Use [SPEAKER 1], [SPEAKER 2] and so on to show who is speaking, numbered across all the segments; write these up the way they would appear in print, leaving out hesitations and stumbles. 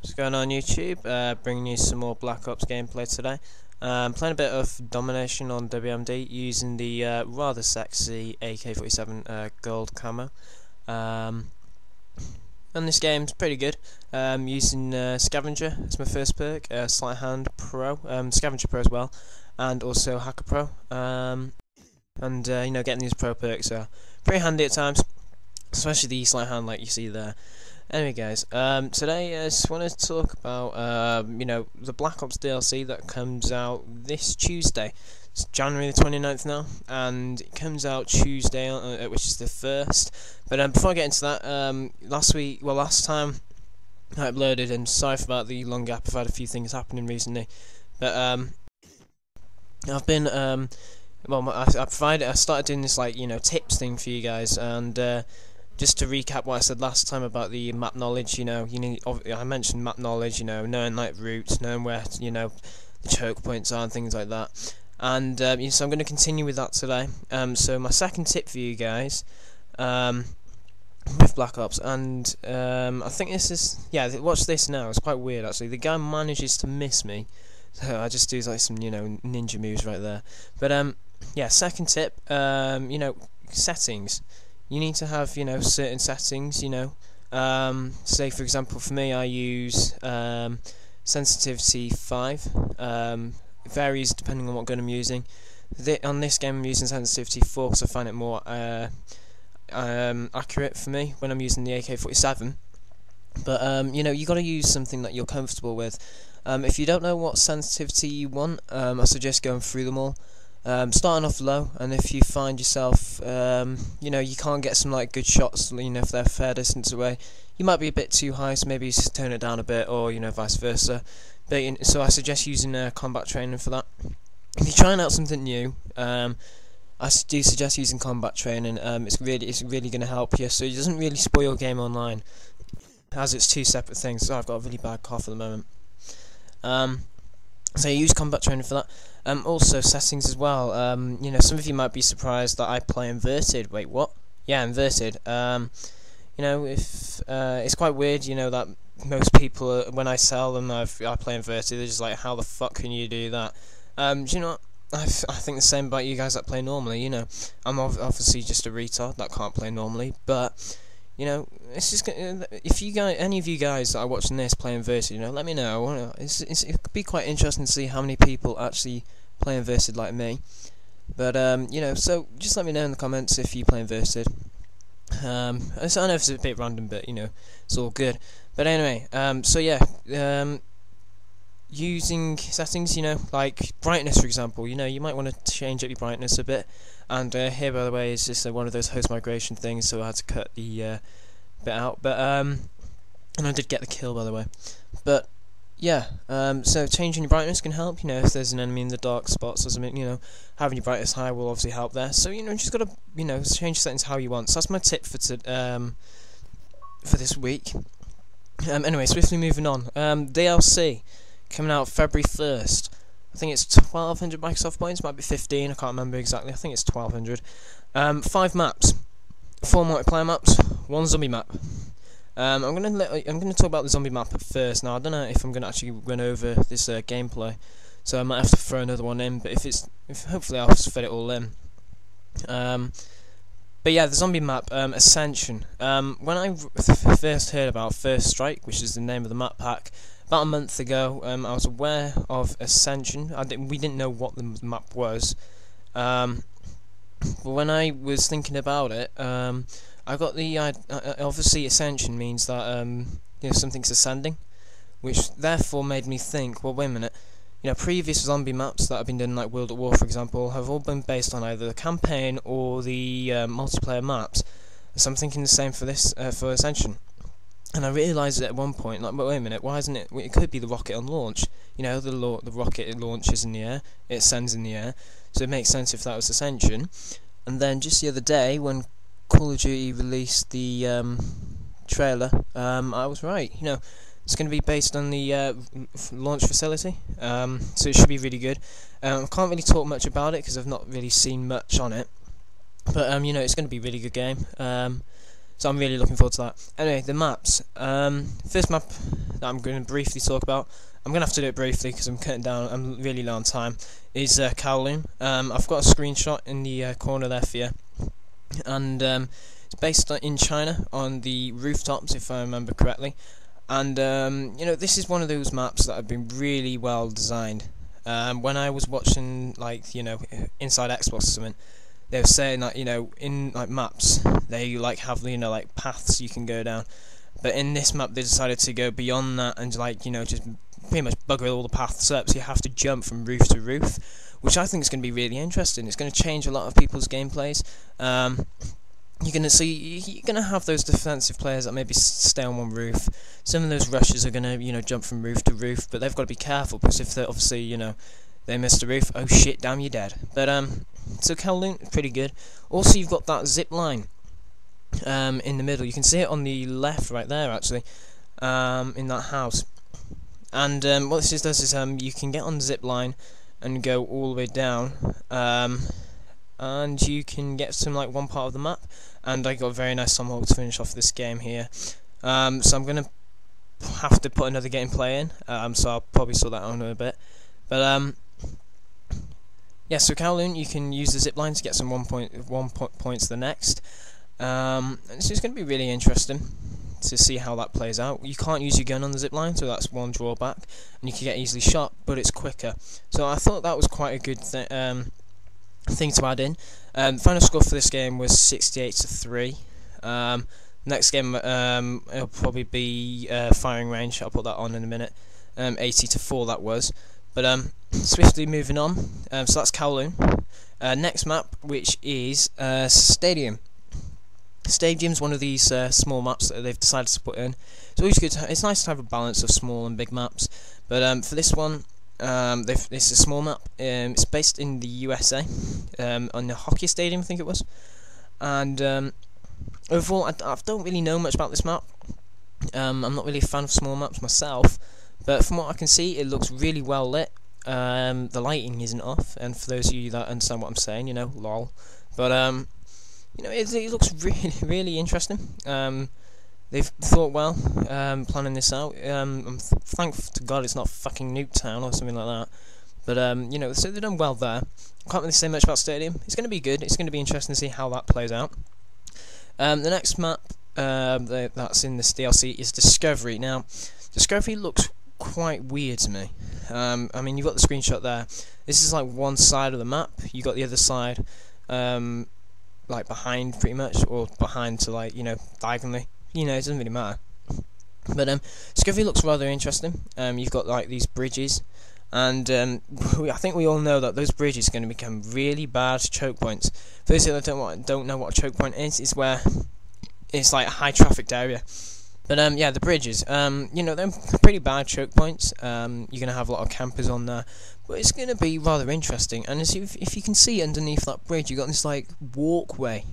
[SPEAKER 1] What's going on YouTube? Bringing you some more Black Ops gameplay today. Playing a bit of domination on WMD using the rather sexy AK-47 gold camo. And this game's pretty good. Using Scavenger as my first perk, Sleight Hand Pro, Scavenger Pro as well, and also Hacker Pro. Getting these pro perks are pretty handy at times, especially the Sleight Hand like you see there. Anyway guys, today I just want to talk about the Black Ops DLC that comes out this Tuesday. It's January the 29th now, and it comes out Tuesday, which is the 1st. But before I get into that, last time I uploaded, and sorry about the long gap, I've had a few things happening recently. But I've been I started doing this tips thing for you guys, and just to recap what I said last time about the map knowledge, I mentioned map knowledge, knowing routes, knowing where the choke points are and things like that. And so I'm going to continue with that today. So my second tip for you guys with Black Ops, and I think this is watch this now. It's quite weird actually. The guy manages to miss me, so I just do some ninja moves right there. But second tip, settings. You need to have certain settings. Say for example, for me, I use sensitivity 5. It varies depending on what gun I'm using. On this game, I'm using sensitivity 4 because I find it more accurate for me when I'm using the AK-47. But you got to use something that you're comfortable with. If you don't know what sensitivity you want, I suggest going through them all. Starting off low, and if you find yourself, you can't get some good shots, if they're a fair distance away, you might be a bit too high, so maybe just turn it down a bit, or vice versa. But so I suggest using combat training for that. If you're trying out something new, I do suggest using combat training. It's really going to help you, so it doesn't really spoil your game online, as it's two separate things. So I've got a really bad cough at the moment. So you use combat training for that. Also settings as well. Some of you might be surprised that I play inverted. Wait, what? Yeah, inverted. If it's quite weird, that most people, when I tell them I play inverted, they're just like, how the fuck can you do that? Do you know what? I think the same about you guys that play normally. I'm obviously just a retard that can't play normally, but it's just if any of you guys that are watching this play inverted, let me know. It could be quite interesting to see how many people actually play inverted like me. But so just let me know in the comments if you play inverted. I know it's a bit random, but it's all good. But anyway, using settings, like brightness, for example, you might want to change up your brightness a bit. And here, by the way, is just one of those host migration things, so I had to cut the bit out. But and I did get the kill, by the way. But yeah, so changing your brightness can help. If there's an enemy in the dark spots or something, having your brightness high will obviously help there. So just gotta change settings how you want. So that's my tip for this week. Anyway, swiftly moving on. DLC coming out February 1st. I think it's 1,200 Microsoft points, might be 15, I can't remember exactly, I think it's 1,200. 5 maps, 4 multiplayer maps, 1 zombie map. I'm gonna talk about the zombie map at first. Now I don't know if I'm gonna actually run over this gameplay, so I might have to throw another one in. But hopefully I'll just fit it all in. But yeah, the zombie map, Ascension. When I first heard about First Strike, which is the name of the map pack, about a month ago, I was aware of Ascension. We didn't know what the map was. But when I was thinking about it, I got the obviously Ascension means that something's ascending, which therefore made me think, well, wait a minute. Previous zombie maps that have been done, like World at War, for example, have all been based on either the campaign or the multiplayer maps. So I'm thinking the same for this for Ascension. And I realised at one point, but wait a minute, why isn't it? It could be the rocket on launch. The rocket it launches in the air, it ascends in the air, so it makes sense if that was Ascension. And then just the other day, when Call of Duty released the trailer, I was right. It's going to be based on the launch facility, so it should be really good. I can't really talk much about it because I've not really seen much on it, but it's going to be a really good game. So I'm really looking forward to that. Anyway, the maps. First map that I'm going to briefly talk about, I'm going to have to do it briefly because I'm cutting down, I'm really low on time, is Kowloon. I've got a screenshot in the corner there for you. And it's based in China, on the rooftops, if I remember correctly. And you know, this is one of those maps that have been really well designed. When I was watching, like, you know, Inside Xbox or something, they were saying that, you know, in like maps they like have, you know, like paths you can go down, but in this map they decided to go beyond that and, like, you know, just pretty much bugger all the paths up, so you have to jump from roof to roof, which I think is going to be really interesting. It's going to change a lot of people's gameplays. You're gonna have those defensive players that maybe stay on one roof. Some of those rushers are gonna, you know, jump from roof to roof, but they've got to be careful, because if they obviously, you know, they miss the roof, oh shit, damn, you're dead. But so Kowloon, pretty good. Also, you've got that zip line in the middle. You can see it on the left, right there, actually, in that house. And what this does is you can get on the zip line and go all the way down, and you can get to, like, one part of the map. And I got a very nice tomahawk to finish off this game here. So I'm gonna have to put another gameplay in. So I'll probably sort that out in a bit. But yeah. So Kowloon, you can use the zip line to get some one point points to the next. And it's just gonna be really interesting to see how that plays out. You can't use your gun on the zip line, so that's one drawback. And you can get easily shot, but it's quicker. So I thought that was quite a good thing to add in. Final score for this game was 68-3. Next game it'll probably be firing range. I'll put that on in a minute. 80-4 that was. But swiftly moving on. So that's Kowloon. Next map, which is Stadium. Stadium's one of these small maps that they've decided to put in. It's always good. It's nice to have a balance of small and big maps. But for this one, it's a small map. It's based in the USA, on the hockey stadium, I think it was. And overall, I don't really know much about this map. I'm not really a fan of small maps myself, but from what I can see, it looks really well lit. The lighting isn't off, and for those of you that understand what I'm saying, you know, lol. But you know, it looks really, really interesting. They've thought well, planning this out. I'm thankful to God it's not fucking Nuketown or something like that. But you know, so they've done well there. Can't really say much about Stadium. It's going to be good. It's going to be interesting to see how that plays out. The next map that's in this DLC is Discovery. Now, Discovery looks quite weird to me. I mean, you've got the screenshot there. This is like one side of the map. You got the other side, like behind, pretty much, or behind to, like, you know, diagonally. You know, it doesn't really matter. But Discovery looks rather interesting. You've got, like, these bridges, and I think we all know that those bridges are going to become really bad choke points. For those that don't know what a choke point is, it's where it's like a high trafficked area. But yeah, the bridges, you know, they're pretty bad choke points. You're going to have a lot of campers on there, but it's going to be rather interesting. And if you can see underneath that bridge, you've got this, like, walkway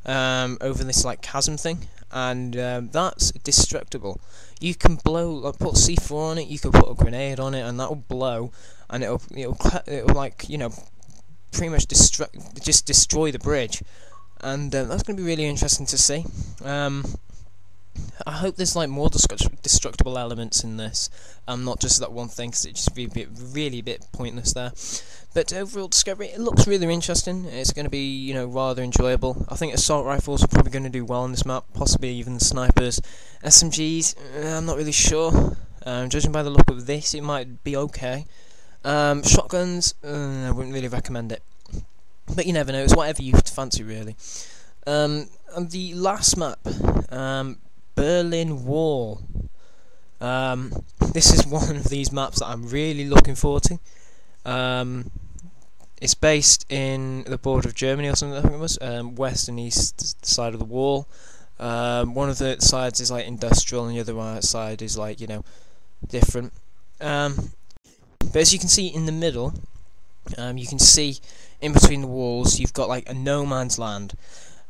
[SPEAKER 1] over this, like, chasm thing, and that's destructible. You can blow, like, put C4 on it, you can put a grenade on it, and that will blow, and it'll like, you know, pretty much just destroy the bridge. And that's going to be really interesting to see. I hope there's, like, more destructible elements in this, not just that one thing, because it just be really a bit pointless there. But overall, Discovery, it looks really interesting. It's going to be, you know, rather enjoyable. I think assault rifles are probably going to do well on this map, possibly even the snipers. SMGs, I'm not really sure. Judging by the look of this, it might be okay. Shotguns, I wouldn't really recommend it. But you never know, it's whatever you fancy, really. And the last map, Berlin Wall. This is one of these maps that I'm really looking forward to. It's based in the border of Germany or something, I think it was, west and east side of the wall. One of the sides is, like, industrial, and the other side is, like, you know, different. But as you can see in the middle, you can see in between the walls, you've got, like, a no man's land.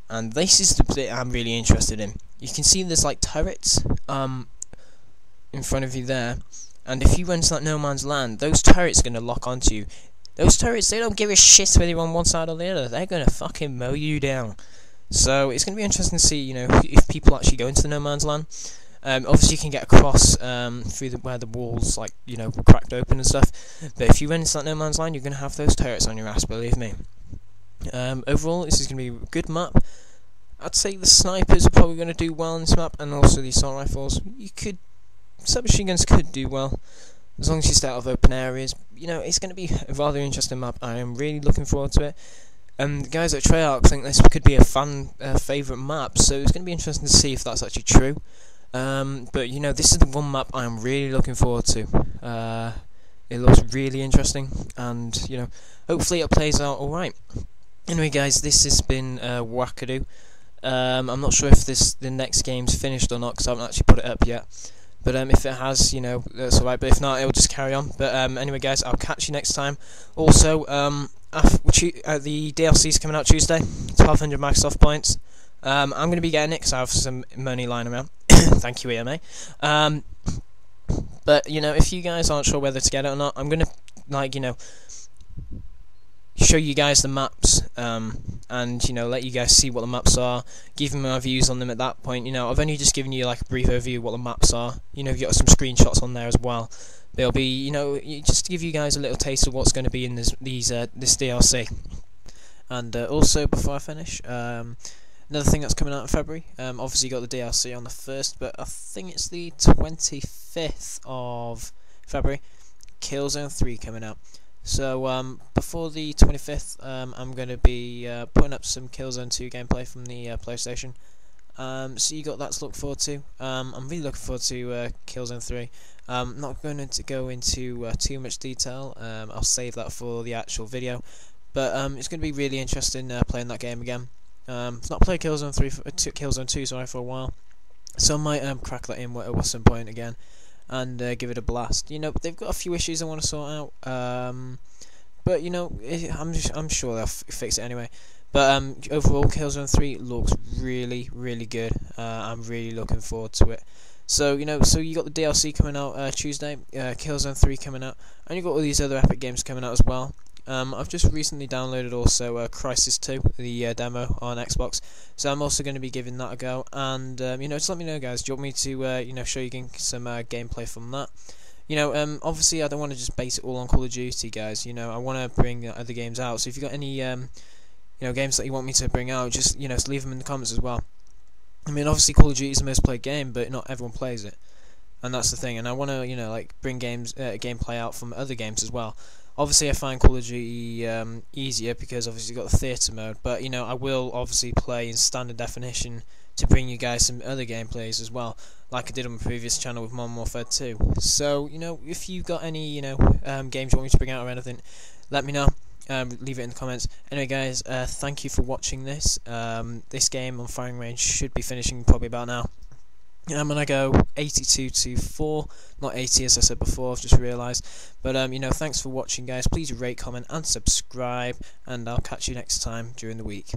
[SPEAKER 1] And this is the bit I'm really interested in. You can see there's, like, turrets in front of you there, and if you run to that no man's land, those turrets are going to lock onto you. Those turrets, they don't give a shit whether you're on one side or the other. They're going to fucking mow you down. So it's going to be interesting to see, you know, if people actually go into the no man's land. Obviously, you can get across through where the walls, like, you know, cracked open and stuff. But if you run into that no man's land, you're going to have those turrets on your ass, believe me. Overall, this is going to be a good map. I'd say the snipers are probably going to do well in this map, and also the assault rifles. Submachine guns could do well, as long as you stay out of open areas. You know, it's going to be a rather interesting map. I am really looking forward to it. The guys at Treyarch think this could be a fan favourite map, so it's going to be interesting to see if that's actually true. But you know, this is the one map I am really looking forward to. It looks really interesting, and you know, hopefully it plays out alright. Anyway, guys, this has been Wackadoo. I'm not sure if the next game's finished or not, because I haven't actually put it up yet. But if it has, you know, that's alright. But if not, it'll just carry on. But anyway, guys, I'll catch you next time. Also, the DLC's coming out Tuesday. 1,200 Microsoft points. I'm going to be getting it because I have some money lying around. Thank you, EMA. But you know, if you guys aren't sure whether to get it or not, I'm going to, like, you know, show you guys the maps, and you know, let you guys see what the maps are, give me my views on them at that point. You know, I've only just given you like a brief overview of what the maps are. You know, you've got some screenshots on there as well. There'll be, you know, just to give you guys a little taste of what's going to be in this DLC. And also, before I finish, another thing that's coming out in February, obviously you got the DLC on the 1st, but I think it's the 25th of February, Killzone 3 coming out. So before the 25th, I'm going to be putting up some Killzone 2 gameplay from the PlayStation. So you got that to look forward to. I'm really looking forward to Killzone 3. I'm not going to go into too much detail. I'll save that for the actual video. But it's going to be really interesting playing that game again. I've not played Killzone 2 for a while, so I might crack that in at some point again and give it a blast. You know, they've got a few issues I want to sort out, but you know, I'm sure they'll fix it anyway. But overall, Killzone 3 looks really, really good. I'm really looking forward to it. So you know, so you got the DLC coming out Tuesday, Killzone 3 coming out, and you got all these other Epic games coming out as well. I've just recently downloaded also Crysis 2, the demo on Xbox, so I'm also going to be giving that a go. And you know, just let me know, guys. Do you want me to you know, show you some gameplay from that? You know, obviously I don't want to just base it all on Call of Duty, guys. You know, I want to bring other games out. So if you got any you know, games that you want me to bring out, just, you know, leave them in the comments as well. I mean, obviously Call of Duty is the most played game, but not everyone plays it, and that's the thing. And I want to, you know, like, bring gameplay out from other games as well. Obviously, I find Call of Duty easier because obviously you've got the theatre mode, but you know, I will obviously play in standard definition to bring you guys some other gameplays as well, like I did on my previous channel with Modern Warfare 2. So you know, if you've got any, you know, games you want me to bring out or anything, let me know. Leave it in the comments. Anyway, guys, thank you for watching this. This game on Firing Range should be finishing probably about now. I'm gonna go 82 to 4, not 80 as I said before, I've just realised. But you know, thanks for watching, guys. Please rate, comment and subscribe, and I'll catch you next time during the week.